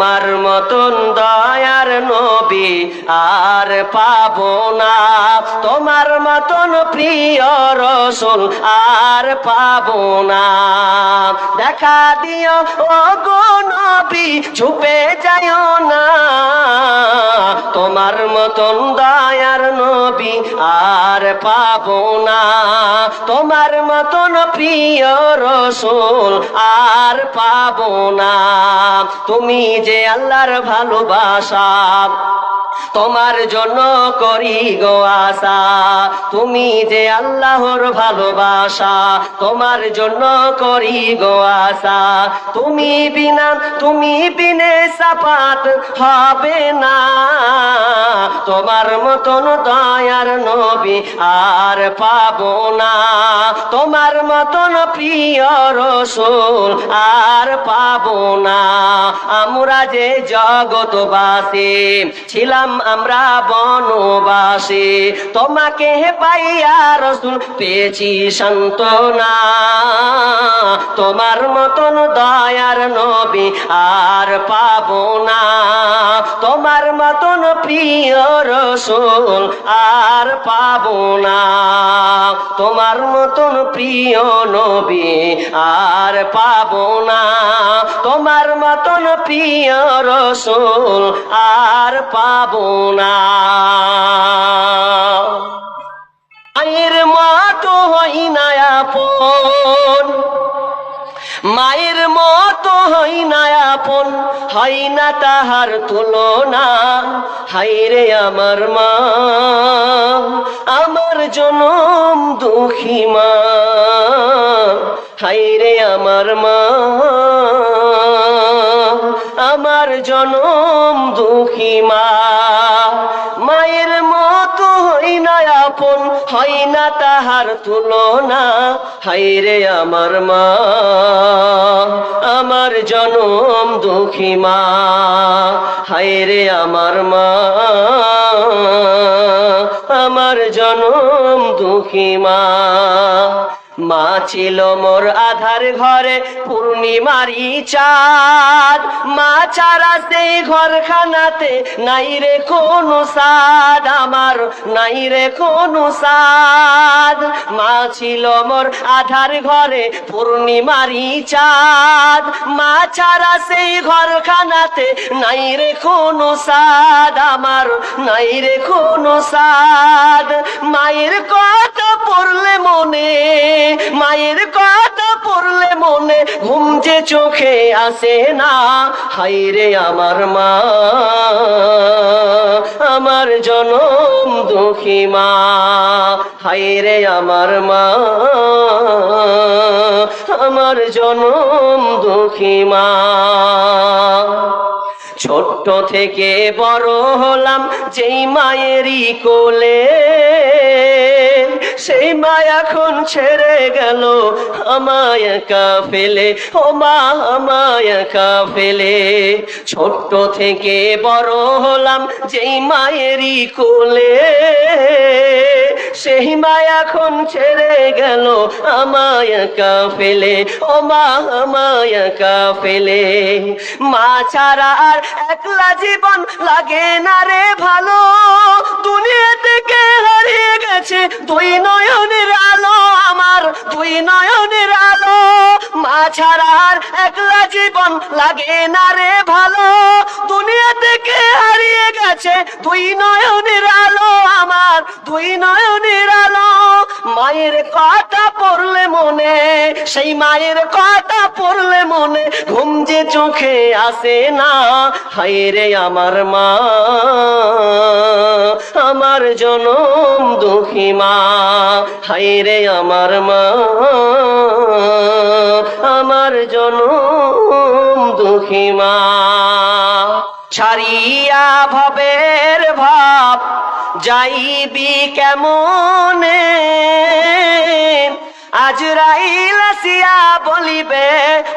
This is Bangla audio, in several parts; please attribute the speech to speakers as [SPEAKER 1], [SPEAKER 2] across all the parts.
[SPEAKER 1] তোমার মতন দয়ার নবী আর পাবো না, তোমার মতন প্রিয় রাসূল আর পাবো না। দেখা দিও ও গো নবী, ঝুপে যাইও না, তোমার মতন দয়ার নবী আর পাবো না, তোমার মতন প্রিয় রাসূল আর পাবো না। তুমি যে আল্লাহর ভালোবাসা, তোমার জন্য করি গো আশা, তুমি যে আল্লাহর ভালোবাসা, তোমার জন্য করি গো আশা। তুমি বিনে সাফাত হবে না, তোমার মতন দয়ার নবী আর পাবো না, তোমার মতন প্রিয় রাসূল আর পাবো না। আমরা যে জগৎবাসী ছিলাম আমরা বনবাসী, তোমাকে পাইয়া রাসূল পেয়েছি সান্ত্বনা, তোমার মতন দয়ার নবী আর পাবো না, তোমার মতন প্রিয় রাসূল আর পাবো না, তোমার মতন প্রিয় নবী আর পাবো না, তোমার মতন প্রিয় রাসূল আর পাবো না। মায়ের মতো হই না আপন, মায়ের মতো হই না আপন, হয় না তাহার তুলনা। হায়রে আমার মা, আমার জনম দুঃখী মা, হায়রে আমার মা, আমার জনম দুঃখী মা। মায়ের মতো হই না আপন, হয় না তাহার তুলনা। হায়রে আমার মা, আমার জনম দুঃখী মা, হায়রে আমার মা, আমার জনম দুঃখী মা। মা ছিল মোর আধার ঘরে পূর্ণিমারি চাঁদ, মা ছাড়া সেই ঘরখানাতে নাই রে কোনো সাদ, আমার নাই রে কোনো সাদ। মা ছিল মোর আধার ঘরে পূর্ণিমারি চাঁদ, মা ছাড়া সেই ঘরখানাতে নাই রে কোনো সাদ, আমার নাই রে কোনো সাদ। মায়ের কথা পড়লে মনে, মায়ের কথা পড়লে মনে ঘুম যে চোখে আসে না। হায়রে আমার মা, আমার জনম দুঃখী মা, হায়রে আমার মা, আমার জনম দুঃখী মা। ছোট্ট থেকে বড় হলাম যেই মায়েরই কোলে, সেই মা এখন ছেড়ে গেল আমায় একা ফেলে, ও মা আমায় একা ফেলে। ছোট্ট থেকে বড় হলাম যেই মায়েরই কোলে, সেই মা এখন ছেড়ে গেল আমায় একা ফেলে, ও মা আমায় একা ফেলে। মা ছাড়া আর একলা জীবন লাগে না রে ভালো, দুনিয়া থেকে হারিয়ে গেছে দুই নয়নের আলো, আমার দুই নয়নের আলো। মা ছাড়া আর একলা জীবন লাগে না রে ভালো, দুনিয়া থেকে হারিয়ে গেছে দুই নয়নের আলো, আমার দুই নয়নের আলো। মায়ের কথা পড়লে মনে, সেই মায়ের কথা পড়লে মনে ঘুম যে চোখে আসে না। হায়রে আমার মা, আমার জনম দুঃখী মা, হায়রে আমার মা, আমার জনম দুঃখী মা। ছাড়িয়া ভবের ভাব যাইবি কেমনে, আজরাইল আসিয়া বলিবে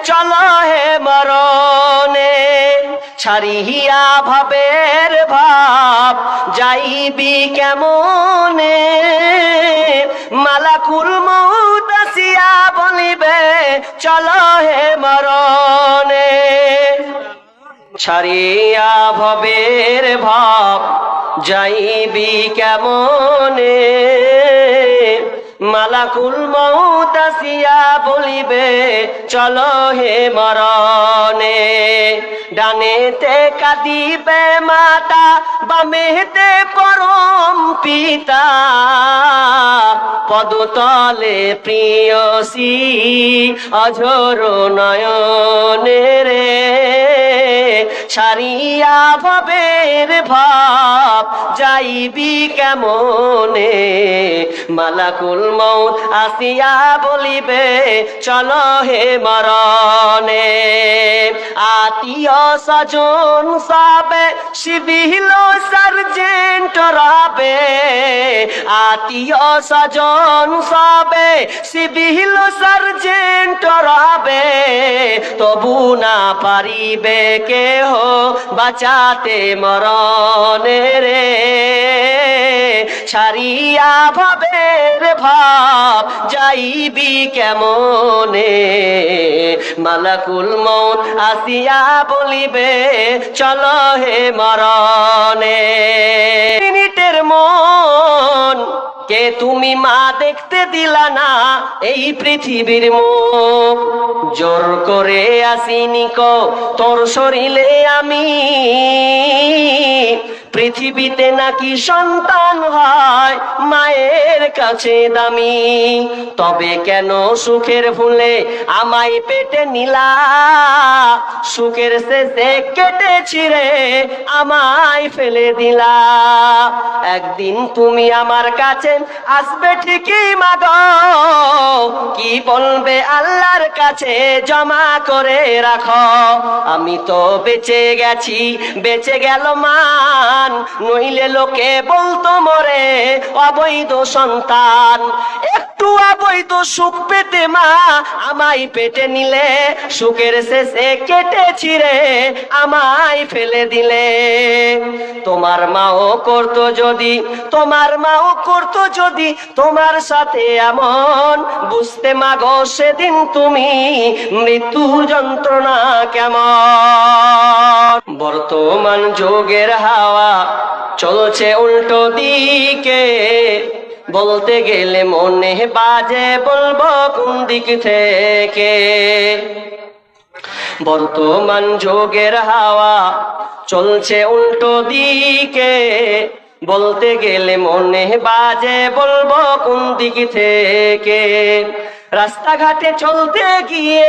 [SPEAKER 1] চলো হে মরণে। ছাড়িয়া ভবের ভাব যাইবি কেমনে, মালাকুল মউত আসিয়া বলিবে চলো হে মরণে। ছাড়িয়া ভবের ভাব যাইবি কেমনে, মালাকুল মউত আসিয়া বলিবে চলো হে মরণে। ডানেতে কাঁদিবে মাতা, বামেতে পরম পিতা, পদতলে প্রিয়সী অঝোর নয়নে রে। ছাড়িয়া ভবের ভাব যাইবি কেমনে, মালাকুল মউত আসিয়া বলিবে চলো হে মরণে। আত্মীয় স্বজন সবে সিভিল সার্জেন্ট রবে, আত্মীয় স্বজন সবে সিভিল সার্জেন্ট রবে, তবু না পারিবে কেহ বাঁচাতে মরণে রে। ছাড়িয়া ভবের ভাব যাইবি কেমনে, মালাকুল মউত আসিয়া বলিবে চলো হে মরণে। মিনিটের মন কে তুমি মা দেখতে দিলা না এই পৃথিবীর মুখ, জোর করে আসিনি কো তোর শরীরে আমি, পৃথিবীতে নাকি সন্তান হয় মায়ের কাছে দামি। তবে কেন সুখের ভুলে আমায় পেটে নিলা, সুখের শেষে কেটে ছিঁড়ে আমায় ফেলে দিলা। একদিন তুমি আমার কাছে আসবে ঠিকই মাগো, কি বলবে আল্লাহর কাছে জমা করে রাখো। আমি তো বেঁচে গেছি, বেঁচে গেল মান, নইলে লোকে বলতো মরে অবৈধ সন্তান। একটু অবৈধ সুখ পেতে মা আমায় পেটে নিলে, সুখের শেষে কেটে ছিঁড়ে আমায় ফেলে দিলে। তোমার মাও করতো যদি, তোমার মাও করতো যদি তোমার সাথে এমন, বুঝতে মাগো সেদিন তুমি মৃত্যু যন্ত্রণা কেমন। বর্তমান যুগের হাওয়া চলছে উল্টো দিকে, বলতে গেলে মনে বাজে বলবো কোন দিক থেকে। বর্তমান যুগের হাওয়া চলছে উল্টো দিকে, বলতে গেলে মনে বাজে বলবো কোন দিক থেকে। রাস্তাঘাটে চলতে গিয়ে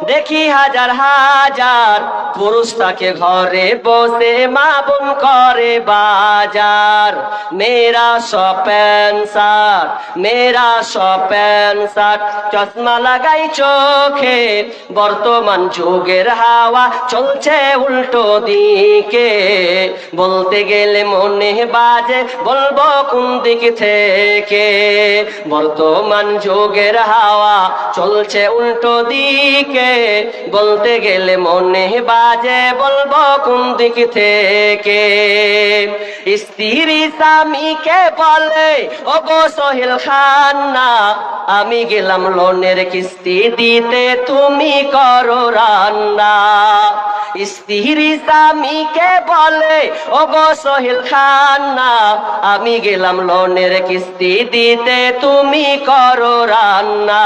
[SPEAKER 1] দেখি হাজার হাজার পুরুষ তাকে ঘরে বসে মা বোন করে বাজার। মেরা সব প্যান্ট শার্ট, মেরা সব প্যান্ট শার্ট, চশমা লাগাই চোখে। বর্তমান যুগের হাওয়া চলছে উল্টো দিকে, বলতে গেলে মনে বাজে বলবো কোন দিক থেকে। বর্তমান যুগের হাওয়া চলছে উল্টো দিকে, বলতে গেলে মনে বাজে বলবো কোন দিক থেকে। স্ত্রী স্বামীকে বলে ও গো সোহেল খান না, আমি গেলাম লোনের কিস্তি দিতে তুমি করো রান্না। স্ত্রী স্বামীকে বলে ও গো সোহেল খান না, আমি গেলাম লোনের কিস্তি দিতে তুমি করো রান্না।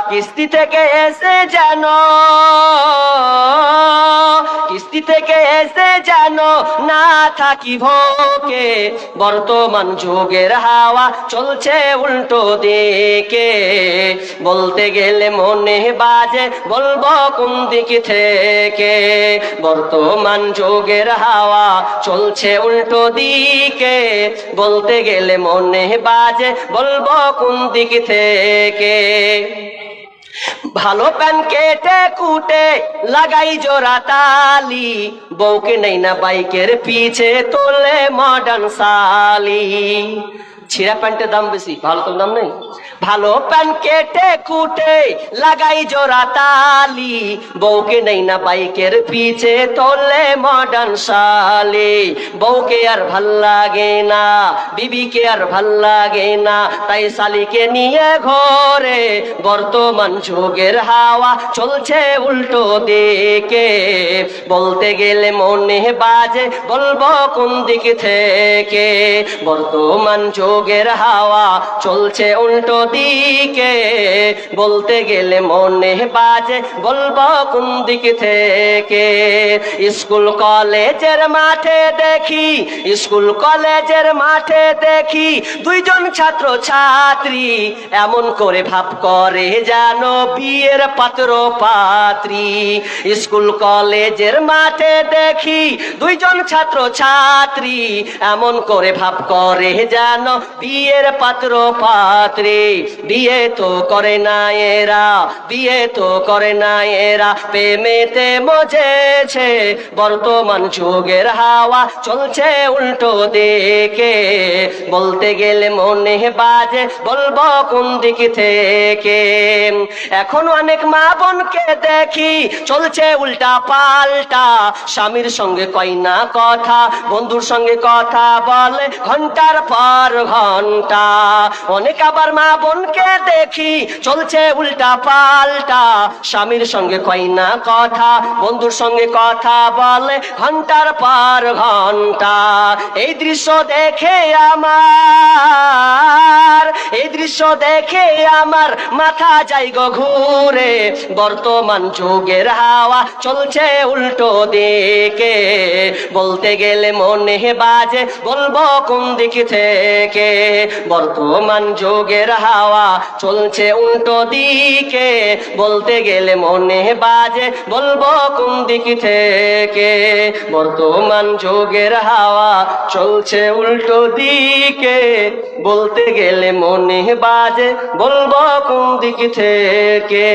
[SPEAKER 1] কিস্তি থেকে এসে জানো, কিস্তি থেকে এসে জানো না থাকি ভোকে। বর্তমান যুগের হাওয়া চলছে উল্টো দিকে, বলতে গেলে মনে বাজে বলবো কোন দিক থেকে। বর্তমান যুগের হাওয়া চলছে উল্টো দিকে, বলতে গেলে মনে বাজে বলবো কোন দিক থেকে। ভালো প্যান কেটে কুটে লাগাই জোড়া তালি, বউকে নেই না বাইকের পিছে তোলে মডার্ন সালি। ছিঁড়া প্যান্টের দাম বেশি, ভালো তো দাম নেই। ভালো প্যান্ট কেটে কুটে লাগাই জোড়া তালি, বউকে নেই না বাইকের পিছে তোলে মডার্ন শালি। বউকে আর ভাল লাগে না, বিবিকে আর ভাল লাগে না, তাই শালিকে নিয়ে ঘরে। বর্তমান যুগের হাওয়া চলছে উল্টো দিকে, বলতে গেলে মনে বাজে বলবো কোন দিক থেকে। বর্তমান যুগের হাওয়া চলছে উল্টো দিকে, বলতে গেলে মনে বাজে বলবো কোন দিক থেকে। স্কুল কলেজের মাঠে দেখি, স্কুল কলেজের মাঠে দেখি দুইজন ছাত্র ছাত্রী এমন করে ভাব করে জানো বিয়ের পাত্র পাত্রী। স্কুল কলেজের মাঠে দেখি দুইজন ছাত্র ছাত্রী এমন করে ভাব করে জানো বিয়ের পাত্র পাত্রী। বিয়ে তো করে না এরা, বিয়ে তো করে না এরা, প্রেমেতে মজেছে। বর্তমান যুগের হাওয়া চলছে উল্টো দিকে, বলতে গেলে মনে বাজে বলবো কোন দিক থেকে। এখন অনেক মা বোনকে দেখি চলছে উল্টা পাল্টা, স্বামীর সঙ্গে কয় না কথা, বন্ধুর সঙ্গে কথা বলে ঘন্টার পর ঘন্টা। অনেক আবার মা বোনকে দেখি চলছে উল্টা পাল্টা, স্বামীর সঙ্গে কয় না কথা, বন্ধুর সঙ্গে কথা বলে ঘন্টার পর ঘন্টা। এই দৃশ্য দেখে আমার, এই দৃশ্য দেখে আমার মাথা যায় গো ঘুরে। বর্তমান যুগের হাওয়া চলছে উল্টো দিকে, বলতে গেলে মনে বাজে বলবো কোন দিক থেকে। বর্তমান যুগের হাওয়া চলছে উল্টো দিকে, বলতে গেলে মনে বাজে বলবো কোন দিক থেকে। বর্তমান যুগের হাওয়া চলছে উল্টো দিকে, বলতে গেলে মনে বাজে বলবো কোন দিক থেকে।